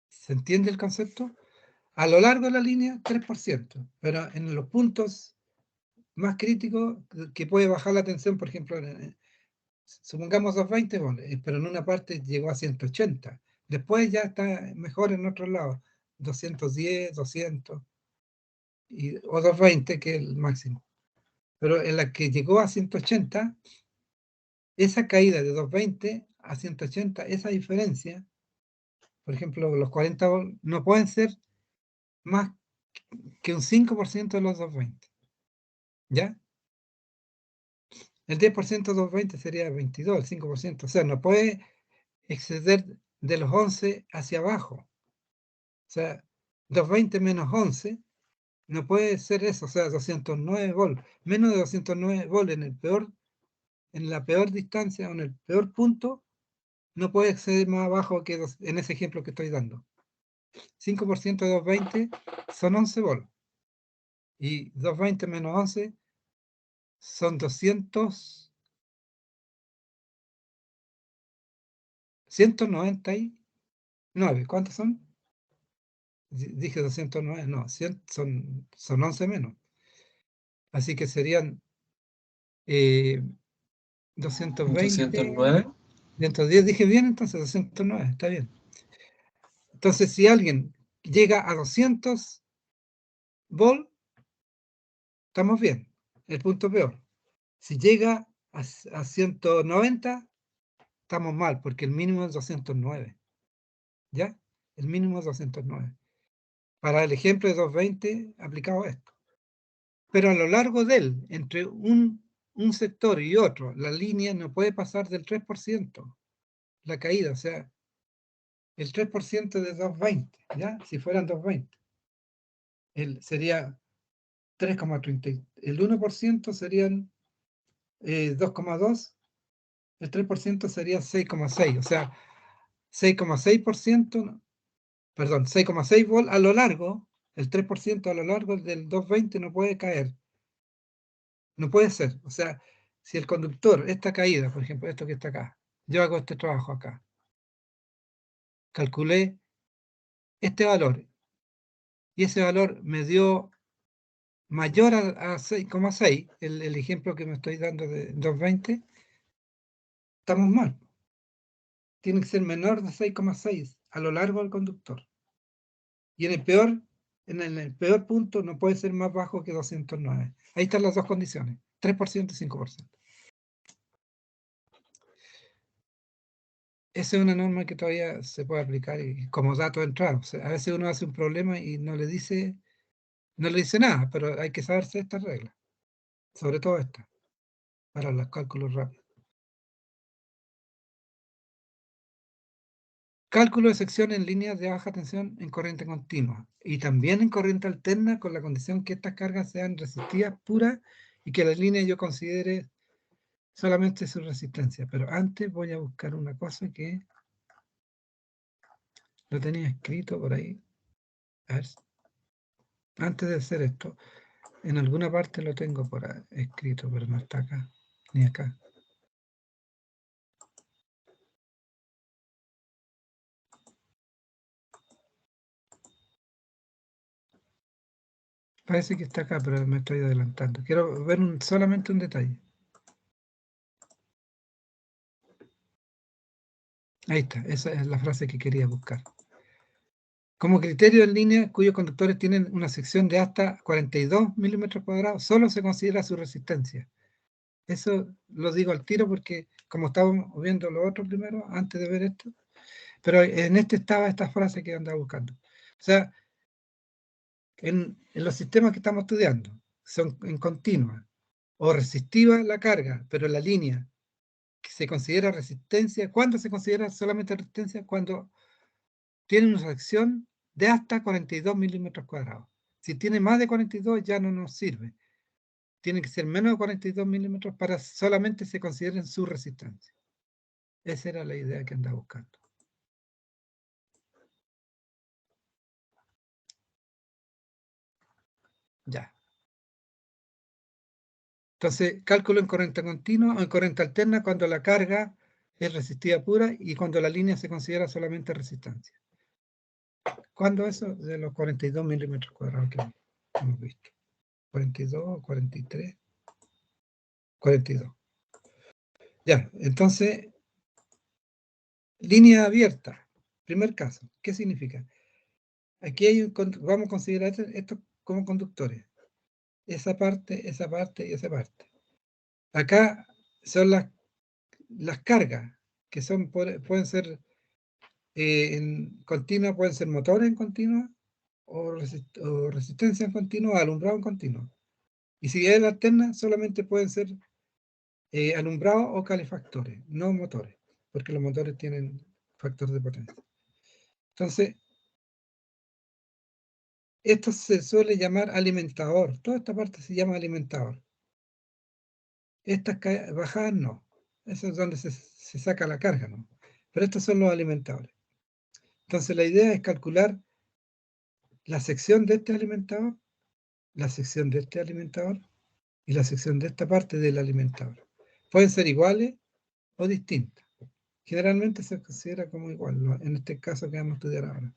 ¿Se entiende el concepto? A lo largo de la línea, 3%, pero en los puntos más críticos que puede bajar la tensión, por ejemplo, supongamos 220 volts, pero en una parte llegó a 180. Después ya está mejor en otro lado, 210, 200, o 220, que es el máximo. Pero en la que llegó a 180, esa caída de 220 a 180, esa diferencia, por ejemplo, los 40 volts, no pueden ser más que un 5% de los 220. ¿Ya? El 10% de 220 sería 22, el 5%. O sea, no puede exceder de los 11 hacia abajo. O sea, 220 menos 11 no puede ser eso. O sea, 209 volts. Menos de 209 volts en la peor distancia o en el peor punto, no puede exceder más abajo que en ese ejemplo que estoy dando. 5% de 220 son 11 volts. Y 220 menos 11 son 199. ¿Cuántos son? Dije 209, no, son 11 menos. Así que serían 220, 209. 110, dije bien, entonces 209, está bien. Entonces, si alguien llega a 200 volts, estamos bien, el punto peor. Si llega a 190, estamos mal, porque el mínimo es 209. ¿Ya? El mínimo es 209. Para el ejemplo de 220, aplicado esto. Pero a lo largo de él, entre un sector y otro, la línea no puede pasar del 3%, la caída, o sea, el 3% de 220, ¿ya? Si fueran 220. Sería 3,30, el 1% serían 2,2, el 3% sería 6,6, o sea, 6,6%, perdón, 6,6 volts a lo largo, el 3% a lo largo del 220 no puede caer. No puede ser. O sea, si el conductor, esta caída, por ejemplo, esto que está acá, yo hago este trabajo acá, calculé este valor y ese valor me dio mayor a 6,6, el ejemplo que me estoy dando de 220, estamos mal. Tiene que ser menor de 6,6 a lo largo del conductor. Y en el peor punto no puede ser más bajo que 209. Ahí están las dos condiciones, 3% y 5%. Esa es una norma que todavía se puede aplicar y como dato de entrada. O sea, a veces uno hace un problema y no le dice nada, pero hay que saberse estas reglas, sobre todo esta, para los cálculos rápidos. Cálculo de sección en líneas de baja tensión en corriente continua y también en corriente alterna, con la condición que estas cargas sean resistivas puras y que la línea yo considere solamente su resistencia. Pero antes voy a buscar una cosa que lo tenía escrito por ahí. A ver, antes de hacer esto, en alguna parte lo tengo por ahí escrito, pero no está acá, ni acá. Parece que está acá, pero me estoy adelantando. Quiero ver solamente un detalle. Ahí está, esa es la frase que quería buscar. Como criterio en línea cuyos conductores tienen una sección de hasta 42 milímetros cuadrados, solo se considera su resistencia. Eso lo digo al tiro porque como estábamos viendo lo otro primero, antes de ver esto, pero en este estaba esta frase que andaba buscando. O sea, en los sistemas que estamos estudiando, son en continua o resistiva la carga, pero la línea que se considera resistencia. ¿Cuándo se considera solamente resistencia? Cuando tiene una sección de hasta 42 milímetros cuadrados. Si tiene más de 42 ya no nos sirve. Tiene que ser menos de 42 milímetros para solamente se consideren su resistencia. Esa era la idea que andaba buscando. Ya. Entonces, cálculo en corriente continua o en corriente alterna cuando la carga es resistiva pura y cuando la línea se considera solamente resistencia. ¿Cuándo eso? De los 42 milímetros cuadrados que hemos visto. 42, 43, 42. Ya, entonces, línea abierta. Primer caso, ¿qué significa? Aquí vamos a considerar esto como conductores. Esa parte y esa parte. Acá son las cargas, que pueden ser en continua, pueden ser motores en continua o resistencia en continua, alumbrado en continua. Y si es la alterna, solamente pueden ser alumbrado o calefactores, no motores, porque los motores tienen factor de potencia. Entonces, esto se suele llamar alimentador. Toda esta parte se llama alimentador. Estas bajadas no. Eso es donde se saca la carga, ¿no? Pero estos son los alimentadores. Entonces, la idea es calcular la sección de este alimentador, la sección de este alimentador y la sección de esta parte del alimentador. Pueden ser iguales o distintas. Generalmente se considera como igual, ¿no? En este caso que vamos a estudiar ahora.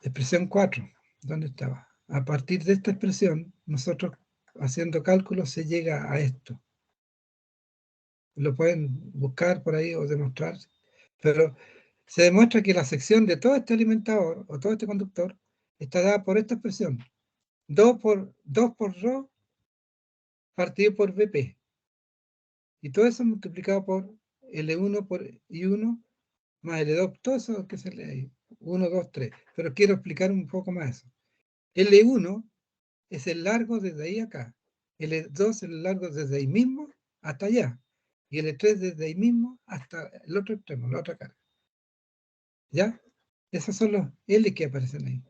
Expresión 4, ¿dónde estaba? A partir de esta expresión, nosotros haciendo cálculos se llega a esto. Lo pueden buscar por ahí o demostrar, pero se demuestra que la sección de todo este alimentador o todo este conductor está dada por esta expresión. 2 por ρ partido por Vp. Y todo eso multiplicado por L1 por I1 más L2, todo eso que se lee ahí. 1, 2, 3. Pero quiero explicar un poco más eso. L1 es el largo desde ahí acá. L2 es el largo desde ahí mismo hasta allá. Y L3 desde ahí mismo hasta el otro extremo, la otra cara. ¿Ya? Esos son los L que aparecen ahí.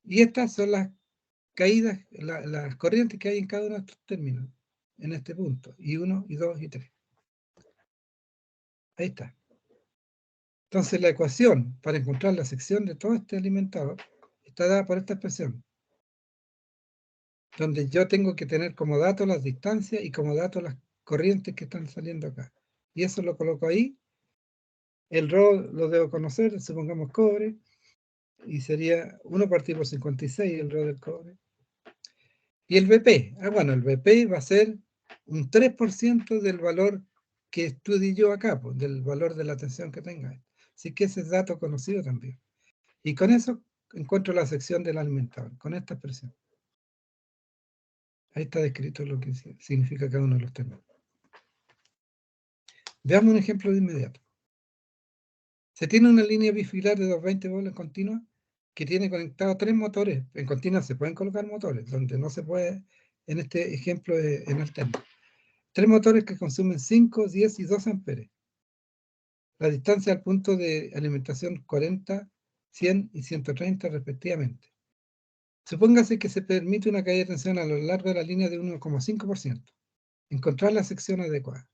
Y estas son las caídas, las corrientes que hay en cada uno de estos términos, en este punto. I1, I2, I3. Ahí está. Entonces la ecuación para encontrar la sección de todo este alimentador está dada por esta expresión, donde yo tengo que tener como dato las distancias y como dato las corrientes que están saliendo acá. Y eso lo coloco ahí. El ρ lo debo conocer, supongamos cobre, y sería 1 partido por 56 el ρ del cobre. Y el Vp, bueno, el Vp va a ser un 3% del valor que estudie yo acá, pues, del valor de la tensión que tenga. Así que ese es dato conocido también. Y con eso encuentro la sección del alimentador, con esta expresión. Ahí está descrito lo que significa cada uno de los términos. Veamos un ejemplo de inmediato. Se tiene una línea bifilar de 220 volts en continua que tiene conectados 3 motores. En continua se pueden colocar motores, donde no se puede, en este ejemplo, en alterno. 3 motores que consumen 5, 10 y 2 amperes. La distancia al punto de alimentación 40, 100 y 130 respectivamente. Supóngase que se permite una caída de tensión a lo largo de la línea de 1,5%. Encontrar la sección adecuada.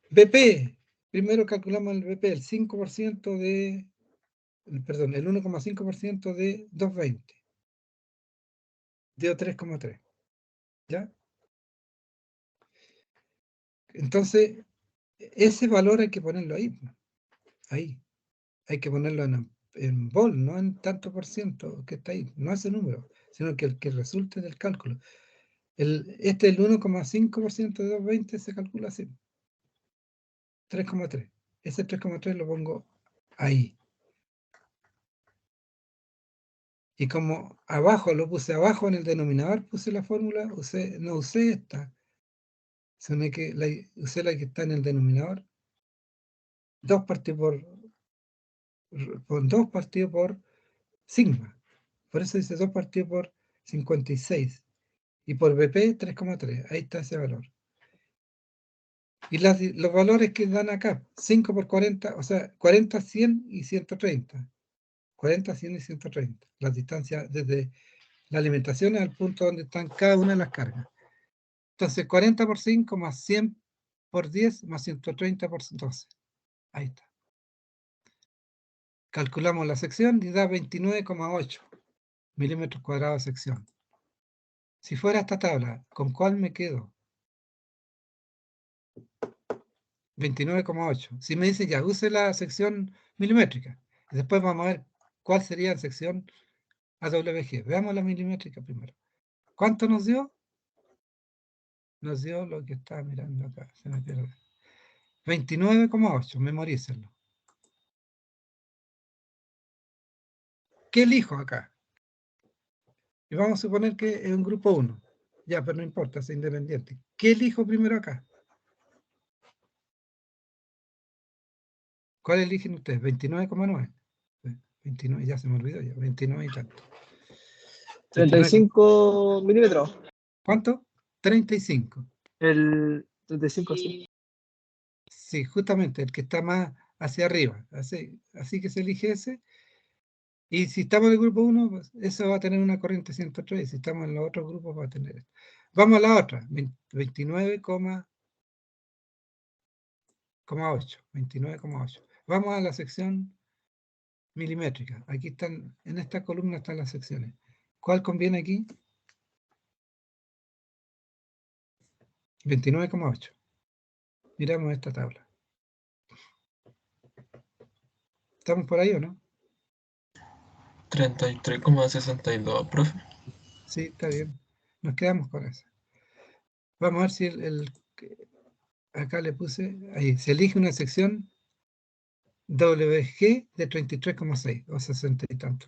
BP, primero calculamos el BP, el 5% de, perdón, el 1,5% de 220. Dio 3,3. ¿Ya? Entonces, ese valor hay que ponerlo ahí. Ahí. Hay que ponerlo en volt, no en tanto por ciento que está ahí. No ese número, sino que el que resulte del cálculo. El 1,5% de 220 se calcula así. 3,3. Ese 3,3 lo pongo ahí. Y como abajo, lo puse abajo en el denominador, puse la fórmula, no usé esta, sino que usé la que está en el denominador. 2 partido por 2 partido por sigma. Por eso dice 2 partido por 56. Y por BP 3,3. Ahí está ese valor. Y los valores que dan acá, 5 por 40, o sea, 40, 100 y 130. 40, 100 y 130. Las distancias desde la alimentación al punto donde están cada una de las cargas. Entonces, 40 por 5 más 100 por 10 más 130 por 12. Ahí está. calculamos la sección y da 29,8 milímetros cuadrados de sección. Si fuera esta tabla, ¿con cuál me quedo? 29,8. Si me dice ya, use la sección milimétrica. Y después vamos a ver cuál sería en sección AWG. Veamos la milimétrica primero. ¿Cuánto nos dio? Nos dio lo que estaba mirando acá. Se me pierde. 29,8. Memorícenlo. ¿Qué elijo acá? Y vamos a suponer que es un grupo 1. Ya, pero no importa, es independiente. ¿Qué elijo primero acá? ¿Cuál eligen ustedes? 29,9. 29, ya se me olvidó ya. 29 y tanto. 35 milímetros. ¿Cuánto? 35. El 35, sí. Sí, justamente, el que está más hacia arriba. Así que se elige ese. Y si estamos en el grupo 1, pues eso va a tener una corriente 103. Y si estamos en los otros grupos, va a tener esto. Vamos a la otra. 29,8. 29,8. Vamos a la sección milimétrica. Aquí están, en esta columna están las secciones. ¿Cuál conviene aquí? 29,8. Miramos esta tabla. ¿Estamos por ahí o no? 33,62, profe. Sí, está bien. Nos quedamos con eso. Vamos a ver si acá le puse, ahí, se elige una sección WG de 33,6 o 60 y tanto.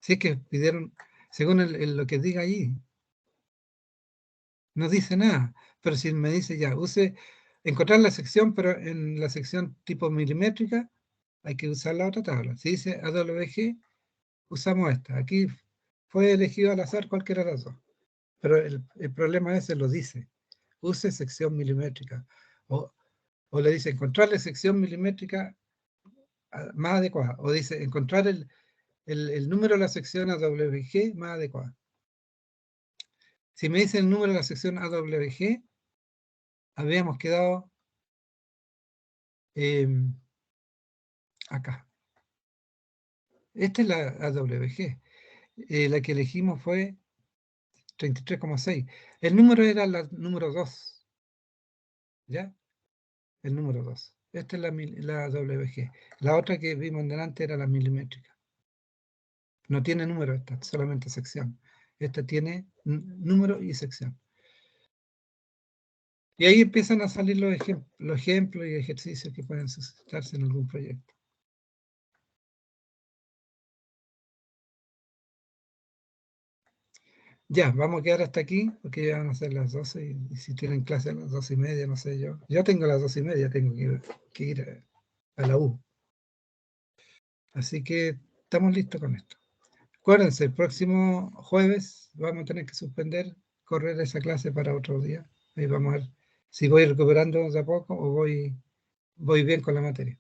Si es que pidieron, según lo que diga ahí, no dice nada, pero si me dice ya, encontrar la sección, pero en la sección tipo milimétrica, hay que usar la otra tabla. Si dice AWG, usamos esta. Aquí fue elegido al azar cualquiera de las dos. Pero el problema ese lo dice. Use sección milimétrica. O le dice encontrar la sección milimétrica más adecuada. O dice encontrar el número de la sección AWG más adecuada. Si me dice el número de la sección AWG, habíamos quedado acá. Esta es la AWG. La que elegimos fue 33,6. El número era la número 2. ¿Ya? El número 2. Esta es la WG. La otra que vimos en delante era la milimétrica. No tiene número esta, solamente sección. Esta tiene número y sección. Y ahí empiezan a salir los ejemplos y ejercicios que pueden suscitarse en algún proyecto. Ya, vamos a quedar hasta aquí, porque ya van a ser las 12, y si tienen clase a las 12:30, no sé yo. Yo tengo las 12:30, tengo que ir a la U. Así que estamos listos con esto. Acuérdense, el próximo jueves vamos a tener que suspender, correr esa clase para otro día. Ahí vamos a ver si voy recuperando de a poco o voy bien con la materia.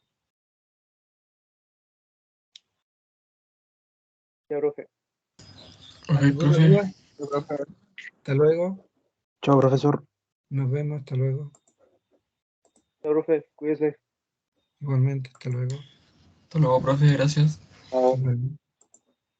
Ya, profe. Ok, ¿Alguna profe. duda? Ya, profe. Hasta luego. Chao, profesor. Nos vemos. Hasta luego. Chao, profe. Cuídese. Igualmente. Hasta luego. Hasta luego, profe, gracias. Chao. Hasta luego.